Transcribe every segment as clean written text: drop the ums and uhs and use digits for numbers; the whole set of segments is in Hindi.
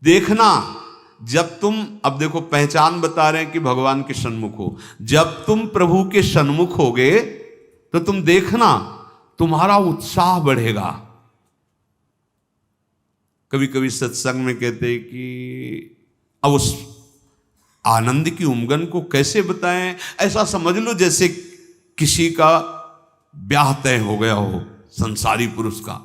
देखना, जब तुम, अब देखो पहचान बता रहे हैं कि भगवान के सन्मुख हो, जब तुम प्रभु के सन्मुख होगे तो तुम देखना तुम्हारा उत्साह बढ़ेगा। कभी कभी सत्संग में कहते हैं कि अब उस आनंद की उमंगन को कैसे बताएं, ऐसा समझ लो जैसे किसी का ब्याह तय हो गया हो संसारी पुरुष का,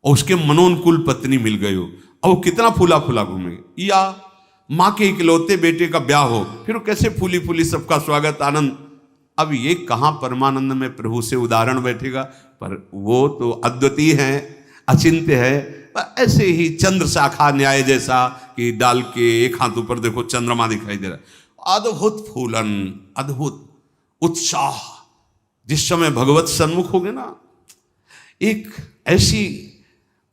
और उसके मनोनुकूल पत्नी मिल गई हो, और वो कितना फूला फूला घूमेगी, या माँ के इकलौते बेटे का ब्याह हो, फिर वो कैसे फूली फूली सबका स्वागत आनंद। अब ये कहाँ परमानंद में प्रभु से उदाहरण बैठेगा, पर वो तो अद्वितीय है, अचिंत्य है। ऐसे ही चंद्र शाखा न्याय जैसा कि डाल के एक हाथ ऊपर देखो चंद्रमा दिखाई दे रहा है, अद्भुत फूलन, अद्भुत उत्साह। जिस समय भगवत सन्मुख होगे ना, एक ऐसी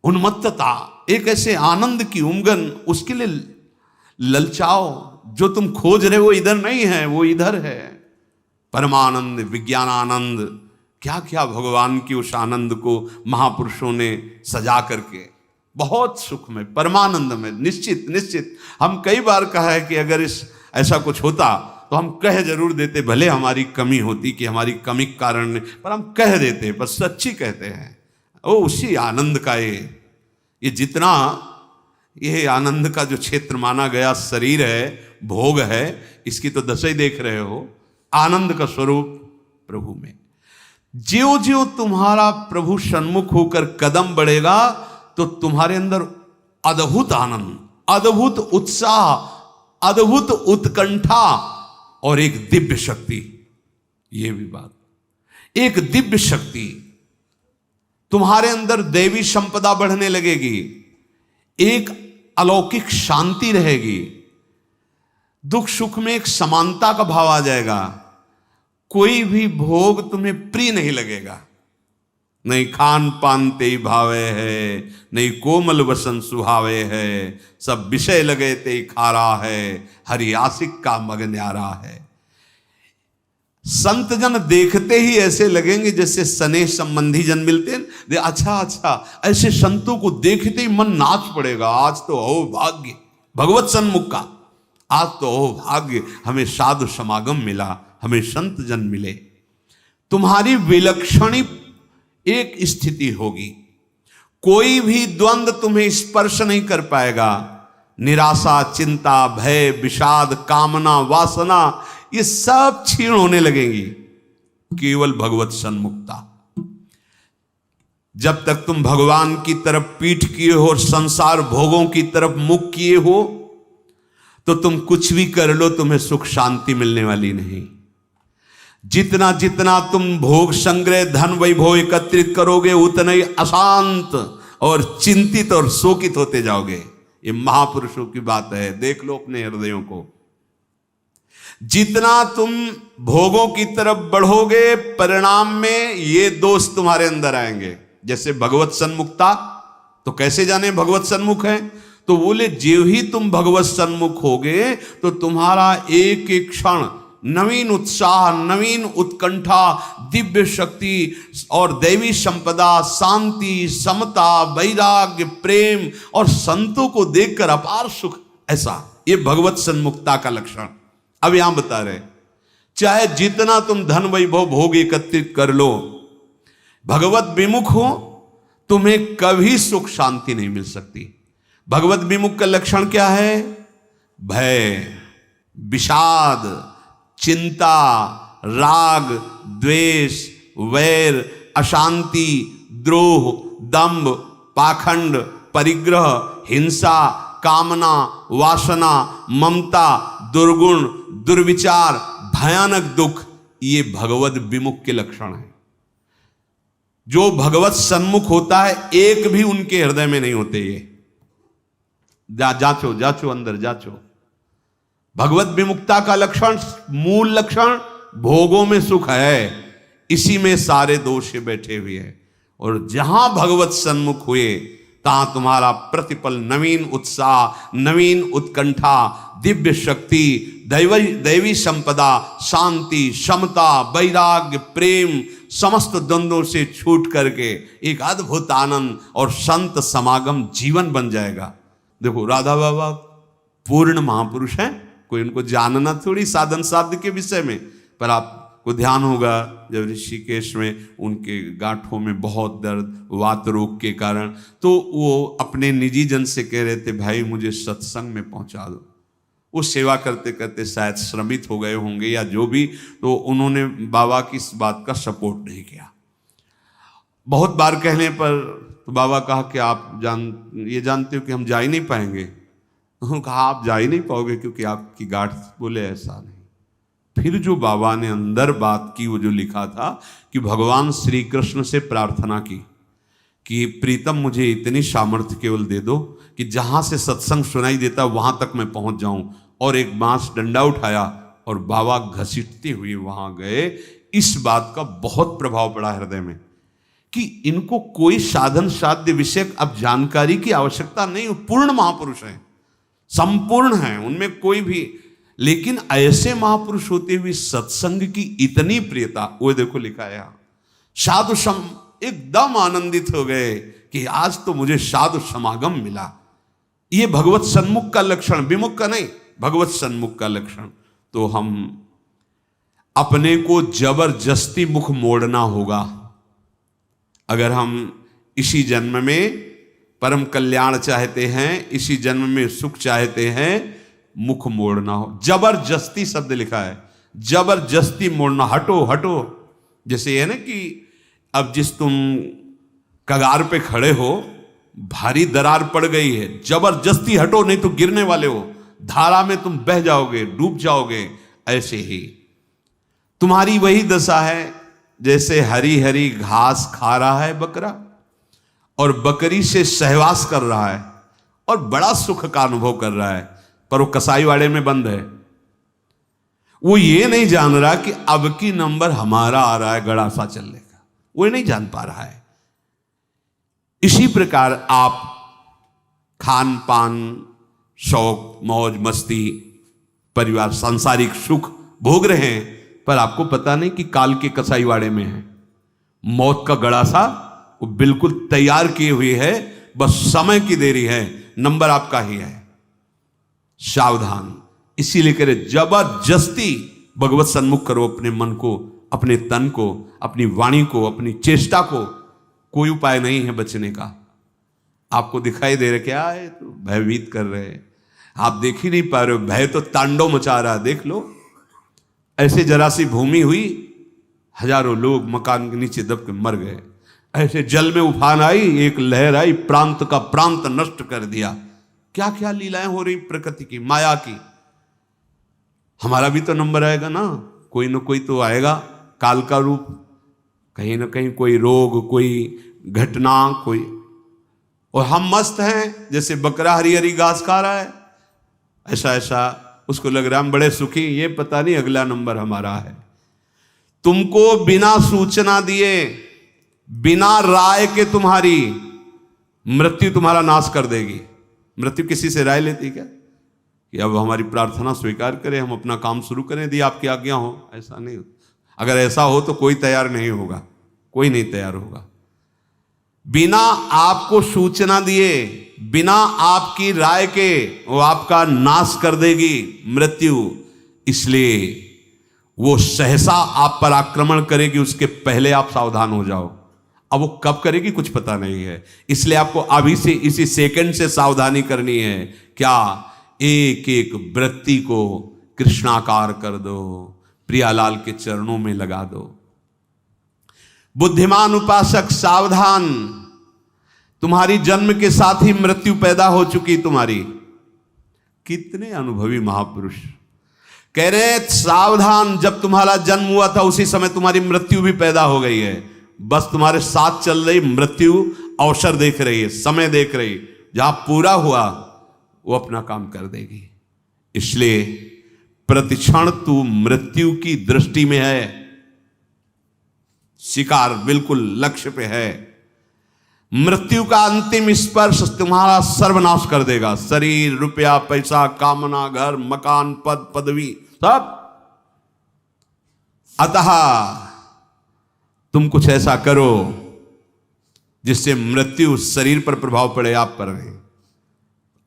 उन्मत्तता, एक ऐसे आनंद की उमंगन, उसके लिए ललचाओ। जो तुम खोज रहे हो इधर नहीं है, वो इधर है। परमानंद, विज्ञानानंद, क्या क्या भगवान की उस आनंद को महापुरुषों ने सजा करके, बहुत सुख में, परमानंद में। निश्चित निश्चित हम कई बार कहा है कि अगर इस ऐसा कुछ होता तो हम कह जरूर देते, भले हमारी कमी होती कि हमारी कमी के कारण ने, पर हम कह देते, पर सच्ची कहते हैं। वो उसी आनंद का ये जितना ये आनंद का जो क्षेत्र माना गया शरीर है, भोग है, इसकी तो दशा देख रहे हो। आनंद का स्वरूप प्रभु में, ज्यों ज्यों तुम्हारा प्रभु सन्मुख होकर कदम बढ़ेगा तो तुम्हारे अंदर अद्भुत आनंद, अद्भुत उत्साह, अद्भुत उत्कंठा और एक दिव्य शक्ति। ये भी बात, एक दिव्य शक्ति तुम्हारे अंदर, दैवी संपदा बढ़ने लगेगी, एक अलौकिक शांति रहेगी, दुख सुख में एक समानता का भाव आ जाएगा। कोई भी भोग तुम्हें प्रिय नहीं लगेगा, नहीं खान पान ते भावे है, नहीं कोमल वसन सुहावे है, सब विषय लगे ते खारा है, हरि आशिक का मग न्यारा है। संत जन देखते ही ऐसे लगेंगे जैसे स्नेह संबंधी जन मिलते हैं। अच्छा अच्छा, ऐसे संतों को देखते ही मन नाच पड़ेगा, आज तो हो भाग्य भगवत सन्मुख का, आज तो हो भाग्य, हमें साधु समागम मिला, हमें संत जन मिले। तुम्हारी विलक्षणी एक स्थिति होगी, कोई भी द्वंद्व तुम्हें स्पर्श नहीं कर पाएगा। निराशा, चिंता, भय, विषाद, कामना, वासना, ये सब क्षीण होने लगेंगी, केवल भगवत सन्मुखता। जब तक तुम भगवान की तरफ पीठ किए हो और संसार भोगों की तरफ मुख किए हो, तो तुम कुछ भी कर लो, तुम्हें सुख शांति मिलने वाली नहीं। जितना जितना तुम भोग संग्रह, धन वैभव एकत्रित करोगे, उतना ही अशांत और चिंतित और शोकित होते जाओगे। ये महापुरुषों की बात है, देख लो अपने हृदयों को। जितना तुम भोगों की तरफ बढ़ोगे, परिणाम में ये दोष तुम्हारे अंदर आएंगे। जैसे भगवत सन्मुखता, तो कैसे जाने भगवत सन्मुख है? तो बोले ज्यों ही तुम भगवत सन्मुख होगे तो तुम्हारा एक एक क्षण नवीन उत्साह, नवीन उत्कंठा, दिव्य शक्ति और दैवी संपदा, शांति, समता, वैराग्य, प्रेम और संतों को देखकर अपार सुख, ऐसा ये भगवत सन्मुखता का लक्षण। अब यहां बता रहे, चाहे जितना तुम धन वैभव भोग एकत्रित कर लो, भगवत विमुख हो, तुम्हें कभी सुख शांति नहीं मिल सकती। भगवत विमुख का लक्षण क्या है? भय, विषाद, चिंता, राग, द्वेष, वैर, अशांति, द्रोह, दंभ, पाखंड, परिग्रह, हिंसा, कामना, वासना, ममता, दुर्गुण, दुर्विचार, भयानक दुख, ये भगवत विमुख के लक्षण हैं। जो भगवत सन्मुख होता है, एक भी उनके हृदय में नहीं होते। ये जांचो जांचो, अंदर जांचो। भगवत विमुक्ता का लक्षण, मूल लक्षण, भोगों में सुख है, इसी में सारे दोष बैठे हुए हैं। और जहां भगवत सन्मुख हुए, तहां तुम्हारा प्रतिपल नवीन उत्साह, नवीन उत्कंठा, दिव्य शक्ति, दैवी संपदा, शांति, समता, वैराग्य, प्रेम, समस्त द्वंद्वों से छूट करके एक अद्भुत आनंद और संत समागम जीवन बन जाएगा। देखो राधा बाबा पूर्ण महापुरुष हैं, कोई उनको जानना थोड़ी साधन साध्य के विषय में, पर आपको ध्यान होगा जब ऋषिकेश में उनके गांठों में बहुत दर्द वात रोग के कारण, तो वो अपने निजी जन से कह रहे थे भाई मुझे सत्संग में पहुंचा दो। वो सेवा करते करते शायद श्रमित हो गए होंगे या जो भी, तो उन्होंने बाबा की इस बात का सपोर्ट नहीं किया। बहुत बार कहने पर तो बाबा कहा कि आप ये जानते हो कि हम जा ही नहीं पाएंगे। उन्होंने कहा आप जा ही नहीं पाओगे क्योंकि आपकी गांठ, बोले ऐसा नहीं। फिर जो बाबा ने अंदर बात की, वो जो लिखा था कि भगवान श्री कृष्ण से प्रार्थना की कि प्रीतम मुझे इतनी सामर्थ्य केवल दे दो कि जहां से सत्संग सुनाई देता वहां तक मैं पहुंच जाऊं, और एक बांस डंडा उठाया और बाबा घसीटते हुए वहां गए। इस बात का बहुत प्रभाव पड़ा हृदय में कि इनको कोई साधन साध्य विषय अब जानकारी की आवश्यकता नहीं, पूर्ण महापुरुष हैं, संपूर्ण हैं, उनमें कोई भी, लेकिन ऐसे महापुरुष होते हुए सत्संग की इतनी प्रियता, वो देखो लिखा है यहां, साधु सम एकदम आनंदित हो गए कि आज तो मुझे साधु समागम मिला। ये भगवत सन्मुख का लक्षण, विमुख का नहीं, भगवत सन्मुख का लक्षण। तो हम अपने को जबरदस्ती मुख मोड़ना होगा। अगर हम इसी जन्म में परम कल्याण चाहते हैं, इसी जन्म में सुख चाहते हैं, मुख मोड़ना हो। जबरदस्ती शब्द लिखा है, जबरदस्ती मोड़ना, हटो हटो। जैसे है ना कि अब जिस तुम कगार पे खड़े हो, भारी दरार पड़ गई है, जबरदस्ती हटो नहीं तो गिरने वाले हो, धारा में तुम बह जाओगे, डूब जाओगे। ऐसे ही तुम्हारी वही दशा है जैसे हरी हरी घास खा रहा है बकरा और बकरी से सहवास कर रहा है और बड़ा सुख का अनुभव कर रहा है, पर वो कसाईवाड़े में बंद है। वो ये नहीं जान रहा कि अब की नंबर हमारा आ रहा है गड़ासा चलने का, वो नहीं जान पा रहा है। इसी प्रकार आप खान पान, शौक, मौज मस्ती, परिवार, सांसारिक सुख भोग रहे हैं, पर आपको पता नहीं कि काल के कसाईवाड़े में है। मौत का गड़ासा वो बिल्कुल तैयार किए हुए है, बस समय की देरी है, नंबर आपका ही है। सावधान। इसीलिए करे जबरदस्ती भगवत सन्मुख करो अपने मन को, अपने तन को, अपनी वाणी को, अपनी चेष्टा को। कोई उपाय नहीं है बचने का। आपको दिखाई दे रहा क्या है, तो भयभीत कर रहे हैं, आप देख ही नहीं पा रहे हो, भय तो तांडव मचा रहा है। देख लो, ऐसे जरा सी भूमि हुई, हजारों लोग मकान के नीचे दब के मर गए। ऐसे जल में उफान आई, एक लहर आई, प्रांत का प्रांत नष्ट कर दिया। क्या क्या लीलाएं हो रही प्रकृति की, माया की। हमारा भी तो नंबर आएगा ना कोई तो आएगा, काल का रूप, कहीं ना कहीं कोई रोग, कोई घटना, कोई, और हम मस्त हैं जैसे बकरा हरी हरी घास खा रहा है, ऐसा ऐसा उसको लग रहा है हम बड़े सुखी, ये पता नहीं अगला नंबर हमारा है। तुमको बिना सूचना दिए, बिना राय के तुम्हारी मृत्यु तुम्हारा नाश कर देगी। मृत्यु किसी से राय लेती क्या कि अब हमारी प्रार्थना स्वीकार करें, हम अपना काम शुरू करें, यदि आपकी आज्ञा हो? ऐसा नहीं हो। अगर ऐसा हो तो कोई तैयार नहीं होगा, कोई नहीं तैयार होगा। बिना आपको सूचना दिए, बिना आपकी राय के वो आपका नाश कर देगी मृत्यु। इसलिए वो सहसा आप पर आक्रमण करेगी, उसके पहले आप सावधान हो जाओ। अब वो कब करेगी कुछ पता नहीं है, इसलिए आपको अभी से, इसी सेकंड से सावधानी करनी है। क्या? एक एक वृत्ति को कृष्णाकार कर दो, प्रियालाल के चरणों में लगा दो। बुद्धिमान उपासक सावधान, तुम्हारी जन्म के साथ ही मृत्यु पैदा हो चुकी तुम्हारी। कितने अनुभवी महापुरुष कह रहे सावधान, जब तुम्हारा जन्म हुआ था उसी समय तुम्हारी मृत्यु भी पैदा हो गई है। बस तुम्हारे साथ चल रही मृत्यु अवसर देख रही है, समय देख रही, जहां पूरा हुआ वो अपना काम कर देगी। इसलिए प्रतिक्षण तू मृत्यु की दृष्टि में है, शिकार बिल्कुल लक्ष्य पे है। मृत्यु का अंतिम स्पर्श तुम्हारा सर्वनाश कर देगा। शरीर, रुपया, पैसा, कामना, घर, मकान, पद, पदवी, सब। अतः तुम कुछ ऐसा करो जिससे मृत्यु शरीर पर प्रभाव पड़े, आप पर नहीं।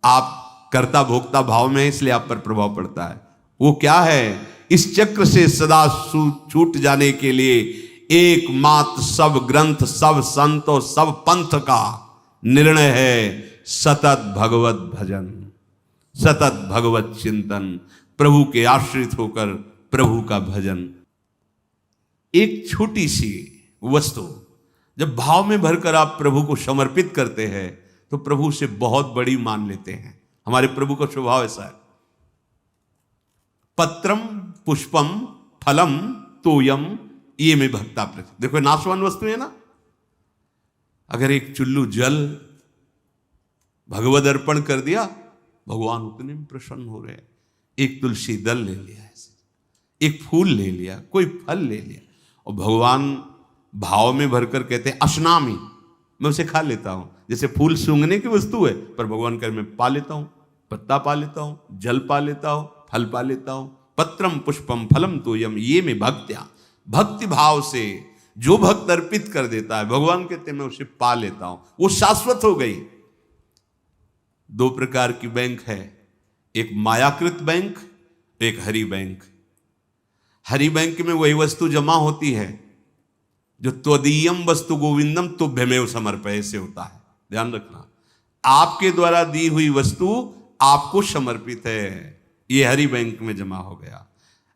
आप कर्ता भोक्ता भाव में हैं, इसलिए आप पर प्रभाव पड़ता है। वो क्या है? इस चक्र से सदा छूट जाने के लिए एकमात्र सब ग्रंथ, सब संत और सब पंथ का निर्णय है सतत भगवत भजन, सतत भगवत चिंतन, प्रभु के आश्रित होकर प्रभु का भजन। एक छोटी सी वस्तु जब भाव में भरकर आप प्रभु को समर्पित करते हैं तो प्रभु से बहुत बड़ी मान लेते हैं। हमारे प्रभु का स्वभाव ऐसा है। पत्रम पुष्पम फलम तोयम ये में भक्ता प्रति। देखो नाशवान वस्तु है ना। अगर एक चुल्लू जल भगवद अर्पण कर दिया, भगवान उतने में प्रसन्न हो रहे हैं। एक तुलसी दल ले लिया, एक फूल ले लिया, कोई फल ले लिया, और भगवान भाव में भरकर कहते हैं अश्नामी, मैं उसे खा लेता हूं। जैसे फूल सूंघने की वस्तु है, पर भगवान कर मैं पा लेता हूं, पत्ता पा लेता हूं, जल पा लेता हूं, फल पा लेता हूं। पत्रम पुष्पम फलम तोयम ये में भक्त्या, भक्ति भाव से जो भक्त अर्पित कर देता है, भगवान कहते हैं मैं उसे पा लेता हूं, वो शाश्वत हो गई। दो प्रकार की बैंक है, एक मायाकृत बैंक, एक हरि बैंक। हरि बैंक में वही वस्तु जमा होती है जो त्वदीयम वस्तु गोविंदम तुभ्यमेव समर्पय से होता है। ध्यान रखना, आपके द्वारा दी हुई वस्तु आपको समर्पित है, ये हरि बैंक में जमा हो गया।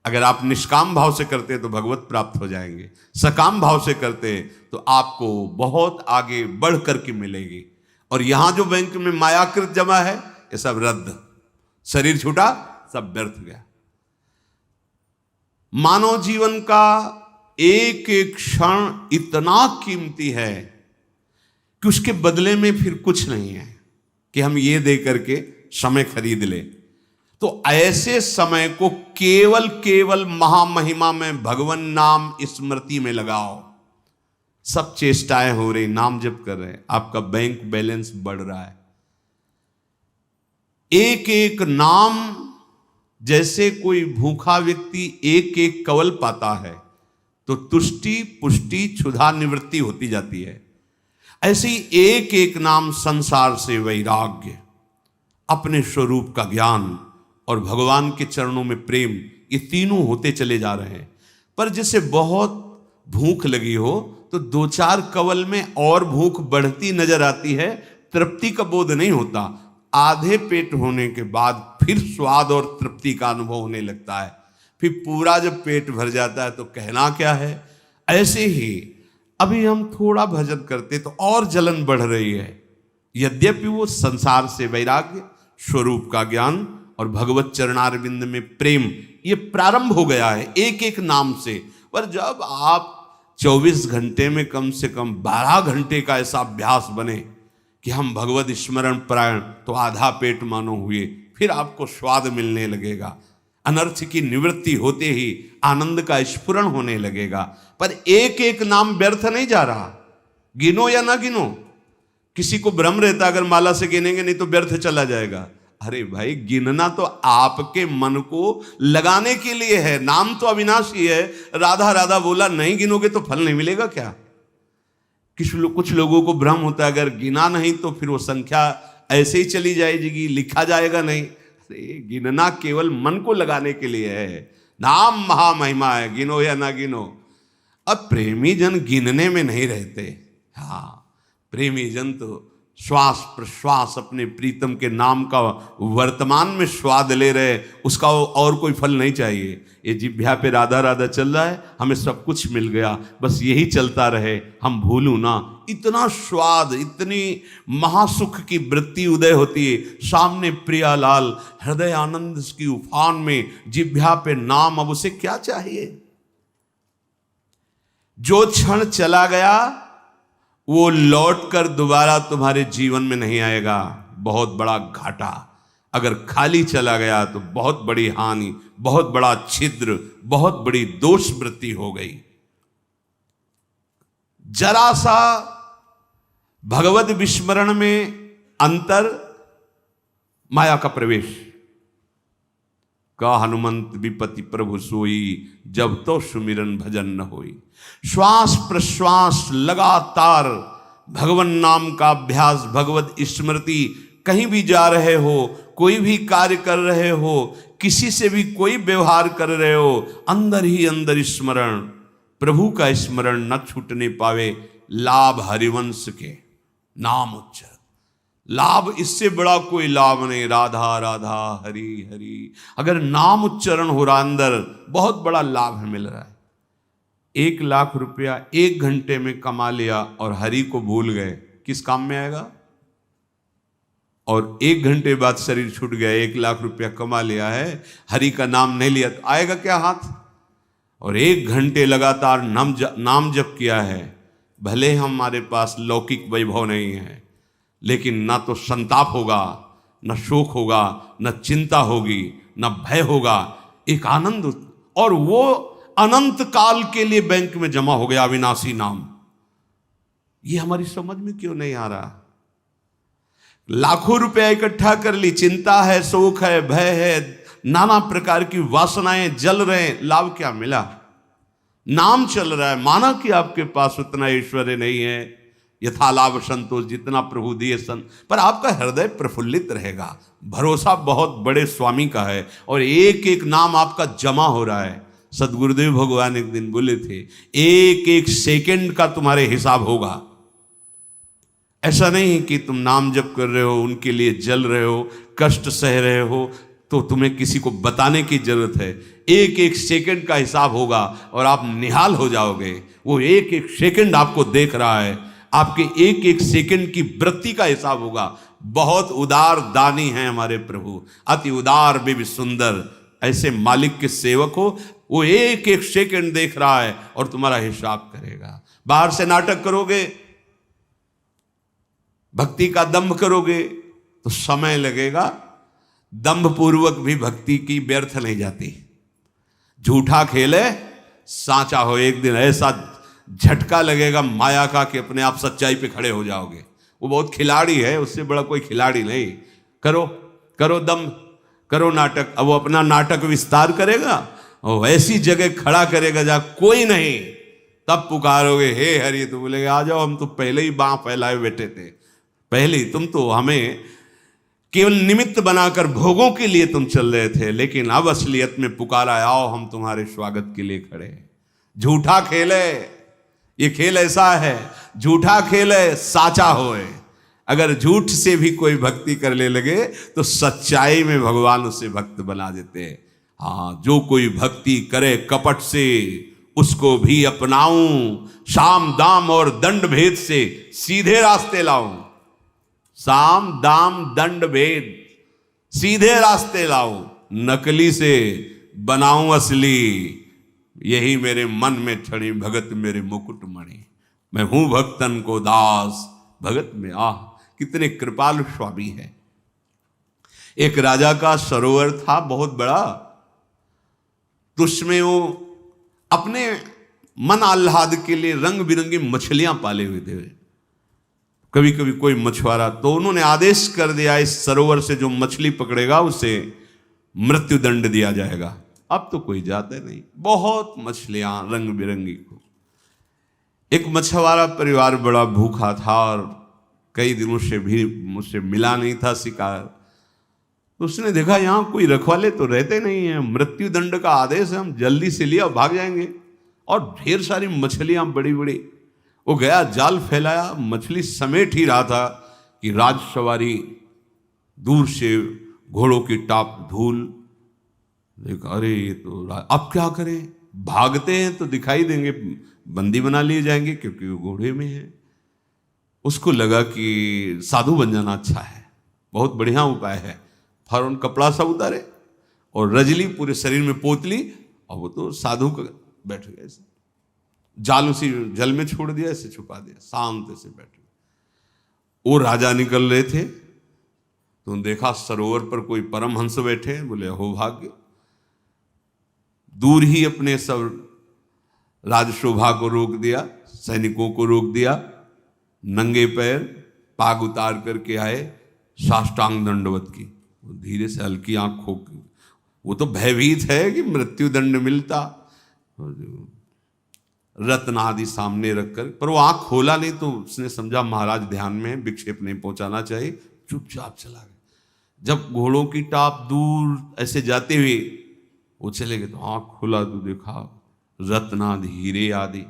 अगर आप निष्काम भाव से करते हैं तो भगवत प्राप्त हो जाएंगे, सकाम भाव से करते हैं तो आपको बहुत आगे बढ़ करके मिलेगी। और यहां जो बैंक में मायाकृत जमा है ये सब रद्द, शरीर छूटा, सब व्यर्थ गया। मानव जीवन का एक एक क्षण इतना कीमती है कि उसके बदले में फिर कुछ नहीं है कि हम ये दे करके समय खरीद ले। तो ऐसे समय को केवल केवल महामहिमा में भगवान नाम स्मृति में लगाओ। सब चेष्टाएं हो रही, नाम जप कर रहे हैं, आपका बैंक बैलेंस बढ़ रहा है। एक एक नाम, जैसे कोई भूखा व्यक्ति एक एक कवल पाता है तो तुष्टि पुष्टि क्षुधा निवृत्ति होती जाती है, ऐसे ही एक एक नाम संसार से वैराग्य, अपने स्वरूप का ज्ञान और भगवान के चरणों में प्रेम, ये तीनों होते चले जा रहे हैं। पर जैसे बहुत भूख लगी हो तो दो चार कवल में और भूख बढ़ती नजर आती है, तृप्ति का बोध नहीं होता। आधे पेट होने के बाद फिर स्वाद और तृप्ति का अनुभव होने लगता है। फिर पूरा जब पेट भर जाता है तो कहना क्या है। ऐसे ही अभी हम थोड़ा भजन करते तो और जलन बढ़ रही है। यद्यपि वो संसार से वैराग्य, स्वरूप का ज्ञान और भगवत चरणारविंद में प्रेम ये प्रारंभ हो गया है एक एक नाम से। पर जब आप 24 घंटे में कम से कम 12 घंटे का ऐसा अभ्यास बने कि हम भगवत स्मरण परायण, तो आधा पेट मानो हुए, फिर आपको स्वाद मिलने लगेगा। अनर्थ की निवृत्ति होते ही आनंद का स्फुरण होने लगेगा। पर एक एक नाम व्यर्थ नहीं जा रहा, गिनो या ना गिनो। किसी को भ्रम रहता अगर माला से गिनेंगे नहीं तो व्यर्थ चला जाएगा। अरे भाई, गिनना तो आपके मन को लगाने के लिए है। नाम तो अविनाशी है। राधा राधा बोला, नहीं गिनोगे तो फल नहीं मिलेगा क्या? कुछ लोगों को भ्रम होता है अगर गिना नहीं तो फिर वो संख्या ऐसे ही चली जाएगी, लिखा जाएगा नहीं। अरे गिनना केवल मन को लगाने के लिए है। नाम महामहिमा है, गिनो या ना गिनो। अब प्रेमी जन गिनने में नहीं रहते। हाँ, प्रेमी जन तो श्वास प्रश्वास अपने प्रीतम के नाम का वर्तमान में स्वाद ले रहे, उसका और कोई फल नहीं चाहिए। ये जिह्वा पे राधा राधा चल रहा है, हमें सब कुछ मिल गया, बस यही चलता रहे, हम भूलूं ना। इतना स्वाद, इतनी महासुख की वृत्ति उदय होती है। सामने प्रियालाल हृदय आनंद की उफान में, जिह्वा पे नाम, अब उसे क्या चाहिए? जो क्षण चला गया वो लौटकर दोबारा तुम्हारे जीवन में नहीं आएगा। बहुत बड़ा घाटा। अगर खाली चला गया तो बहुत बड़ी हानि, बहुत बड़ा छिद्र, बहुत बड़ी दोष वृत्ति हो गई। जरा सा भगवत विस्मरण में अंतर, माया का प्रवेश। का हनुमंत विपति प्रभु सोई, जब तो सुमिरन भजन न होई। श्वास प्रश्वास लगातार भगवन नाम का अभ्यास, भगवत स्मृति कहीं भी जा रहे हो, कोई भी कार्य कर रहे हो, किसी से भी कोई व्यवहार कर रहे हो, अंदर ही अंदर स्मरण, प्रभु का स्मरण न छूटने पावे। लाभ हरिवंश के नाम उच्चारण, लाभ इससे बड़ा कोई लाभ नहीं। राधा राधा हरि हरि, अगर नाम उच्चारण हो रहा अंदर, बहुत बड़ा लाभ मिल रहा है। 1,00,000 रुपया 1 घंटे में कमा लिया और हरि को भूल गए, किस काम में आएगा? और 1 घंटे बाद शरीर छूट गया, 1,00,000 रुपया कमा लिया है, हरि का नाम नहीं लिया, तो आएगा क्या हाथ? और 1 घंटे लगातार नाम जप किया है, भले हमारे पास लौकिक वैभव नहीं है, लेकिन ना तो संताप होगा, न शोक होगा, न चिंता होगी, न भय होगा, एक आनंद, और वो अनंत काल के लिए बैंक में जमा हो गया अविनाशी नाम। ये हमारी समझ में क्यों नहीं आ रहा? लाखों रुपया इकट्ठा कर ली, चिंता है, शोक है, भय है, नाना प्रकार की वासनाएं जल रहे हैं, लाभ क्या मिला? नाम चल रहा है, माना कि आपके पास उतना ऐश्वर्य नहीं है, यथा लाभ संतोष, जितना प्रभु दिए पर आपका हृदय प्रफुल्लित रहेगा, भरोसा बहुत बड़े स्वामी का है, और एक एक नाम आपका जमा हो रहा है। सदगुरुदेव भगवान एक दिन बोले थे, एक एक सेकंड का तुम्हारे हिसाब होगा। ऐसा नहीं कि तुम नाम जप कर रहे हो, उनके लिए जल रहे हो, कष्ट सह रहे हो, तो तुम्हें किसी को बताने की जरूरत है। एक एक सेकंड का हिसाब होगा और आप निहाल हो जाओगे। वो एक एक सेकंड आपको देख रहा है, आपके एक एक सेकंड की वृत्ति का हिसाब होगा। बहुत उदार दानी हैं हमारे प्रभु, अति उदार भी सुंदर। ऐसे मालिक के सेवक हो, वो एक एक सेकंड देख रहा है और तुम्हारा हिसाब करेगा। बाहर से नाटक करोगे, भक्ति का दंभ करोगे तो समय लगेगा, दंभ पूर्वक भी भक्ति की व्यर्थ नहीं जाती। झूठा खेले साचा हो, एक दिन ऐसा झटका लगेगा माया का कि अपने आप सच्चाई पे खड़े हो जाओगे। वो बहुत खिलाड़ी है, उससे बड़ा कोई खिलाड़ी नहीं। करो करो दंभ, करो नाटक। अब वो अपना नाटक विस्तार करेगा और ऐसी जगह खड़ा करेगा जहां कोई नहीं, तब पुकारोगे हे हरि, तो बोलेगे आ जाओ, हम तो पहले ही बांह फैलाए बैठे थे, पहले ही तुम तो हमें केवल निमित्त बनाकर भोगों के लिए तुम चल रहे थे, लेकिन अब असलियत में पुकारा, आओ हम तुम्हारे स्वागत के लिए खड़े हैं। झूठा खेले, ये खेल ऐसा है, झूठा खेले साचा होए। अगर झूठ से भी कोई भक्ति करने लगे तो सच्चाई में भगवान उसे भक्त बना देते हैं। हाँ, जो कोई भक्ति करे कपट से, उसको भी अपनाऊं, साम दाम और दंड भेद से सीधे रास्ते लाऊं। साम दाम दंड भेद, सीधे रास्ते लाऊं, नकली से बनाऊं असली। यही मेरे मन में छड़ी भगत मेरे मुकुट मणि। मैं हूं भक्तन को दास, भगत में आह, कितने कृपालु स्वामी है। एक राजा का सरोवर था बहुत बड़ा, तो उसमें वो अपने मन आह्लाद के लिए रंग बिरंगी मछलियां पाले हुए थे। कभी कभी कोई मछुआरा, तो उन्होंने आदेश कर दिया इस सरोवर से जो मछली पकड़ेगा उसे मृत्यु दंड दिया जाएगा। अब तो कोई जाता नहीं, बहुत मछलियां रंग बिरंगी को। एक मछुआरा परिवार बड़ा भूखा था और कई दिनों से भी मुझसे मिला नहीं था शिकार। तो उसने देखा यहाँ कोई रखवाले तो रहते नहीं है, मृत्यु दंड का आदेश है, हम जल्दी से लिया भाग जाएंगे। और ढेर सारी मछलियां बड़ी बड़ी। वो गया, जाल फैलाया, मछली समेट ही रहा था कि राजसवारी दूर से घोड़ों की टाप धूल देखा, अरे ये तो अब क्या करें, भागते हैं तो दिखाई देंगे, बंदी बना लिए जाएंगे क्योंकि वो घोड़े में है। उसको लगा कि साधु बन जाना अच्छा है, बहुत बढ़िया उपाय है। फौरन कपड़ा सा उतारे और रजली पूरे शरीर में पोतली, और वो तो साधु का बैठ गए, जाल उसी जल में छोड़ दिया, ऐसे छुपा दिया, शांत से बैठे। वो राजा निकल रहे थे तो देखा सरोवर पर कोई परमहंस बैठे, बोले हो भाग्य। दूर ही अपने सब राजशोभा को रोक दिया, सैनिकों को रोक दिया, नंगे पैर पाग उतार करके आए, साष्टांग दंडवत की। धीरे से हल्की आंख खोल, वो तो भयभीत है कि मृत्यु दंड मिलता, रत्न आदि सामने रखकर, पर वो आंख खोला नहीं तो उसने समझा महाराज ध्यान में, विक्षेप नहीं पहुंचाना चाहिए, चुपचाप चला गया। जब घोड़ों की टाप दूर ऐसे जाते हुए वो चले गए तो आंख खुला तो देखा रत्नादि हीरे आदि।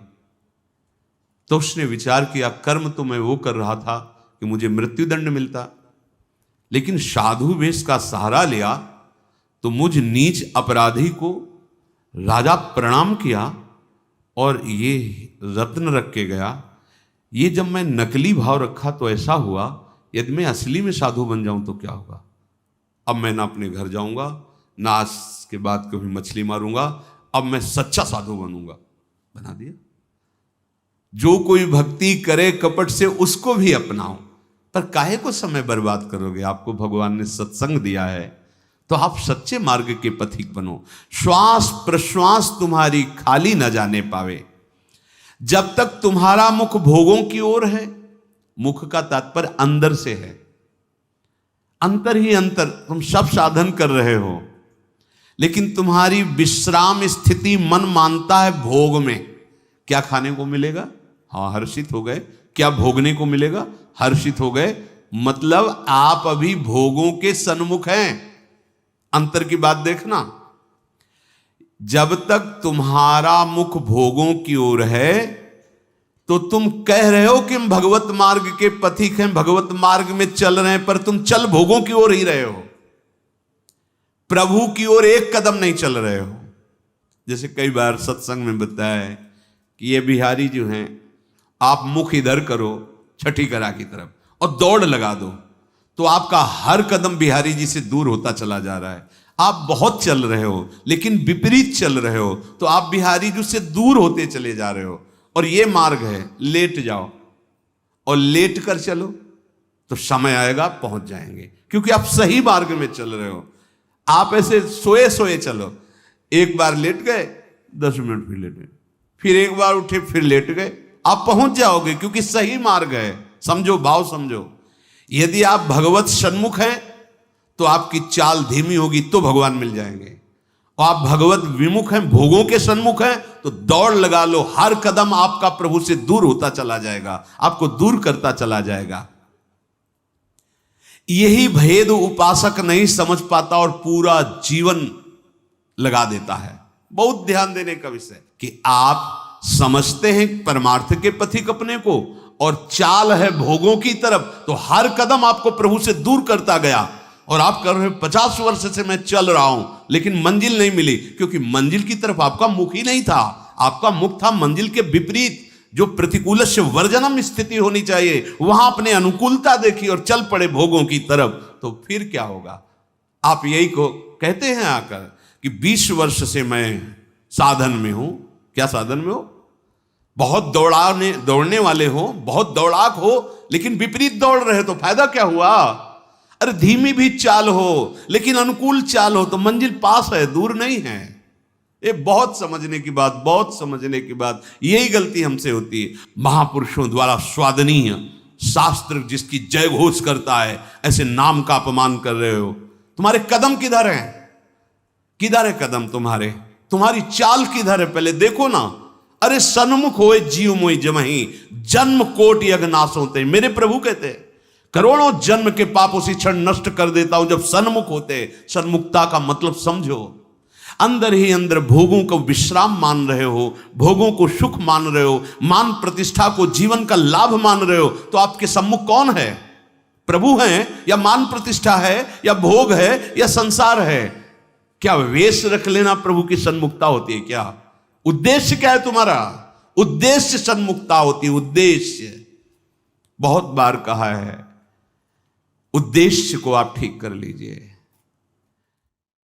तो उसने विचार किया कर्म तो मैं वो कर रहा था कि मुझे मृत्युदंड मिलता, लेकिन साधु वेश का सहारा लिया तो मुझ नीच अपराधी को राजा प्रणाम किया और ये रत्न रख के गया। ये जब मैं नकली भाव रखा तो ऐसा हुआ, यदि मैं असली में साधु बन जाऊं तो क्या होगा। अब मैं ना अपने घर जाऊंगा, ना आज के बाद कभी मछली मारूंगा, अब मैं सच्चा साधु बनूंगा। बना दिया। जो कोई भक्ति करे कपट से उसको भी अपनाओ, पर काहे को समय बर्बाद करोगे। आपको भगवान ने सत्संग दिया है तो आप सच्चे मार्ग के पथिक बनो। श्वास प्रश्वास तुम्हारी खाली न जाने पावे। जब तक तुम्हारा मुख भोगों की ओर है, मुख का तात्पर्य अंदर से है, अंतर ही अंतर, तुम सब साधन कर रहे हो लेकिन तुम्हारी विश्राम स्थिति मन मानता है भोग में। क्या खाने को मिलेगा, हाँ हर्षित हो गए। क्या भोगने को मिलेगा, हर्षित हो गए। मतलब आप अभी भोगों के सन्मुख हैं। अंतर की बात देखना। जब तक तुम्हारा मुख भोगों की ओर है तो तुम कह रहे हो कि हम भगवत मार्ग के पथिक हैं, भगवत मार्ग में चल रहे हैं, पर तुम चल भोगों की ओर ही रहे हो, प्रभु की ओर एक कदम नहीं चल रहे हो। जैसे कई बार सत्संग में बताया है कि ये बिहारी जो हैं, आप मुख इधर करो छठी करा की तरफ और दौड़ लगा दो तो आपका हर कदम बिहारी जी से दूर होता चला जा रहा है। आप बहुत चल रहे हो लेकिन विपरीत चल रहे हो तो आप बिहारी जी से दूर होते चले जा रहे हो। और ये मार्ग है, लेट जाओ और लेट कर चलो तो समय आएगा पहुंच जाएंगे, क्योंकि आप सही मार्ग में चल रहे हो। आप ऐसे सोए सोए चलो, एक बार लेट गए 10 मिनट फिर लेट गए, फिर एक बार उठे फिर लेट गए, आप पहुंच जाओगे क्योंकि सही मार्ग है। समझो, भाव समझो। यदि आप भगवत सन्मुख हैं तो आपकी चाल धीमी होगी तो भगवान मिल जाएंगे, और आप भगवत विमुख हैं, भोगों के सन्मुख हैं तो दौड़ लगा लो। हर कदम आपका प्रभु से दूर होता चला जाएगा, आपको दूर करता चला जाएगा। यही भेद उपासक नहीं समझ पाता और पूरा जीवन लगा देता है। बहुत ध्यान देने का विषय कि आप समझते हैं परमार्थ के पथिक अपने को और चाल है भोगों की तरफ, तो हर कदम आपको प्रभु से दूर करता गया। और आप कर रहे 50 वर्ष से मैं चल रहा हूं लेकिन मंजिल नहीं मिली, क्योंकि मंजिल की तरफ आपका मुख ही नहीं था। आपका मुख था मंजिल के विपरीत। जो प्रतिकूल से वर्जनम स्थिति होनी चाहिए, वहां अपने अनुकूलता देखी और चल पड़े भोगों की तरफ, तो फिर क्या होगा। आप यही को कहते हैं आकर कि 20 वर्ष से मैं साधन में हूं। क्या साधन में हो? बहुत दौड़ने वाले हो, बहुत दौड़ाक हो, लेकिन विपरीत दौड़ रहे तो फायदा क्या हुआ। अरे धीमी भी चाल हो लेकिन अनुकूल चाल हो तो मंजिल पास है, दूर नहीं है। ये बहुत समझने की बात, बहुत समझने की बात। यही गलती हमसे होती है। महापुरुषों द्वारा स्वादनीय शास्त्र जिसकी जय घोष करता है, ऐसे नाम का अपमान कर रहे हो। तुम्हारे कदम किधर हैं? किधर है कदम तुम्हारे? तुम्हारी चाल किधर है? पहले देखो ना। अरे सन्मुख होए जीव मोई जमही, जन्म कोट यज्ञ नाश होते। मेरे प्रभु कहते करोड़ों जन्म के पाप उसी क्षण नष्ट कर देता हूं जब सन्मुख होते। सन्मुखता का मतलब समझो। अंदर ही अंदर भोगों को विश्राम मान रहे हो, भोगों को सुख मान रहे हो, मान प्रतिष्ठा को जीवन का लाभ मान रहे हो, तो आपके सम्मुख कौन है? प्रभु हैं या मान प्रतिष्ठा है या भोग है या संसार है? क्या वेश रख लेना प्रभु की सन्मुखता होती है क्या? उद्देश्य क्या है तुम्हारा? उद्देश्य सन्मुखता होती है। उद्देश्य बहुत बार कहा है, उद्देश्य को आप ठीक कर लीजिए।